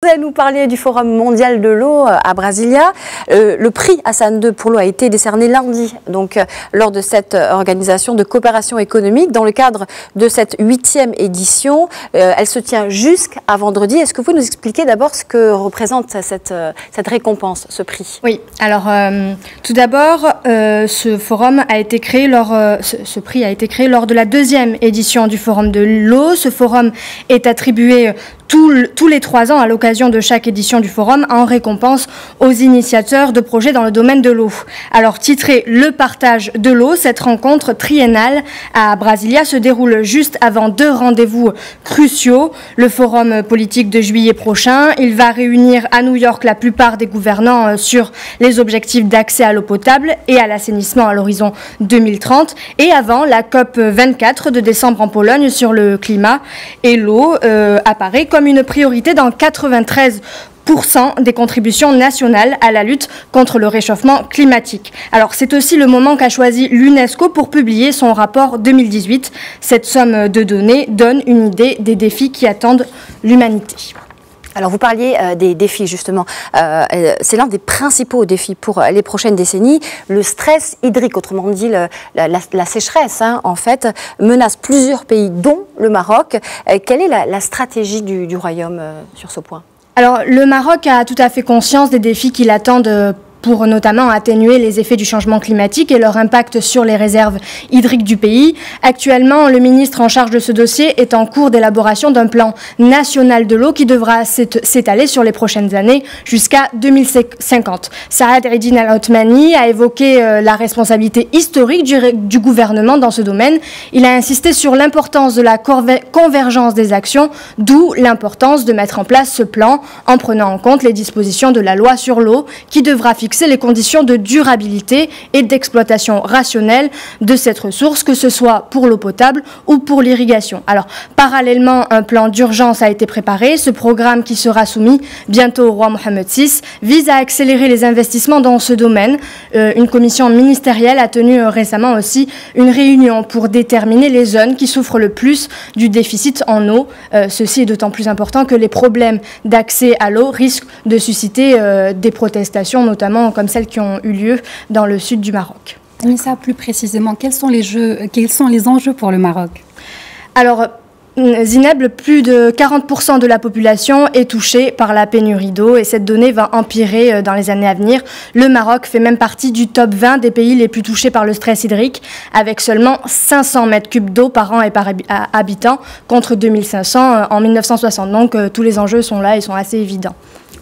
commençait à nous parler du Forum mondial de l'eau à Brasilia. Le prix Hassan II pour l'eau a été décerné lundi, donc lors de cette organisation de coopération économique, dans le cadre de cette 8e édition. Elle se tient jusqu'à vendredi. Est-ce que vous nous expliquez d'abord ce que représente cette récompense, ce prix? Oui, alors tout d'abord, ce forum a été créé ce prix a été créé lors de la 2e édition du Forum de l'eau. Ce forum est attribué tous les 3 ans à l'occasion de chaque édition du forum en récompense aux initiateurs de projets dans le domaine de l'eau. Alors titré Le partage de l'eau, cette rencontre triennale à Brasilia se déroule juste avant 2 rendez-vous cruciaux. Le forum politique de juillet prochain, il va réunir à New York la plupart des gouvernants sur les objectifs d'accès à l'eau potable et à l'assainissement à l'horizon 2030, et avant la COP 24 de décembre en Pologne sur le climat et l'eau apparaît comme une priorité dans 93% des contributions nationales à la lutte contre le réchauffement climatique. Alors c'est aussi le moment qu'a choisi l'UNESCO pour publier son rapport 2018. Cette somme de données donne une idée des défis qui attendent l'humanité. Alors vous parliez des défis justement, c'est l'un des principaux défis pour les prochaines décennies. Le stress hydrique, autrement dit la sécheresse, en fait, menace plusieurs pays, dont le Maroc. Quelle est la stratégie du Royaume sur ce point? Alors le Maroc a tout à fait conscience des défis qui l'attendent pour notamment atténuer les effets du changement climatique et leur impact sur les réserves hydriques du pays. Actuellement, le ministre en charge de ce dossier est en cours d'élaboration d'un plan national de l'eau qui devra s'étaler sur les prochaines années jusqu'à 2050. Saad Eddine Al-Othmani a évoqué la responsabilité historique du gouvernement dans ce domaine. Il a insisté sur l'importance de la convergence des actions, d'où l'importance de mettre en place ce plan en prenant en compte les dispositions de la loi sur l'eau qui devra fixer les conditions de durabilité et d'exploitation rationnelle de cette ressource, que ce soit pour l'eau potable ou pour l'irrigation. Alors, parallèlement, un plan d'urgence a été préparé. Ce programme, qui sera soumis bientôt au roi Mohammed VI, vise à accélérer les investissements dans ce domaine. Une commission ministérielle a tenu récemment aussi une réunion pour déterminer les zones qui souffrent le plus du déficit en eau. Ceci est d'autant plus important que les problèmes d'accès à l'eau risquent de susciter des protestations, notamment comme celles qui ont eu lieu dans le sud du Maroc. Mais ça, plus précisément, quels sont les enjeux pour le Maroc? Alors, Zineb, plus de 40% de la population est touchée par la pénurie d'eau et cette donnée va empirer dans les années à venir. Le Maroc fait même partie du top 20 des pays les plus touchés par le stress hydrique, avec seulement 500 mètres cubes d'eau par an et par habitant, contre 2500 en 1960. Donc tous les enjeux sont là et sont assez évidents.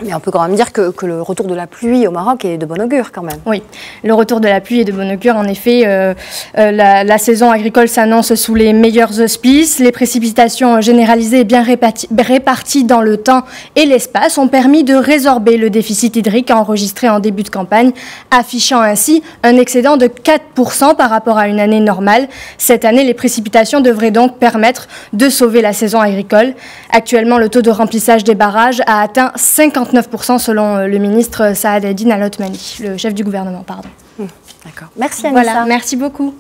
Mais on peut quand même dire que le retour de la pluie au Maroc est de bon augure quand même. Oui, le retour de la pluie est de bon augure. En effet, la saison agricole s'annonce sous les meilleurs auspices. Les précipitations généralisées et bien réparties dans le temps et l'espace ont permis de résorber le déficit hydrique enregistré en début de campagne, affichant ainsi un excédent de 4% par rapport à une année normale. Cette année, les précipitations devraient donc permettre de sauver la saison agricole. Actuellement, le taux de remplissage des barrages a atteint 59% selon le ministre Saad Eddine Al-Othmani, le chef du gouvernement, pardon. D'accord. Merci Anissa. Voilà, merci beaucoup.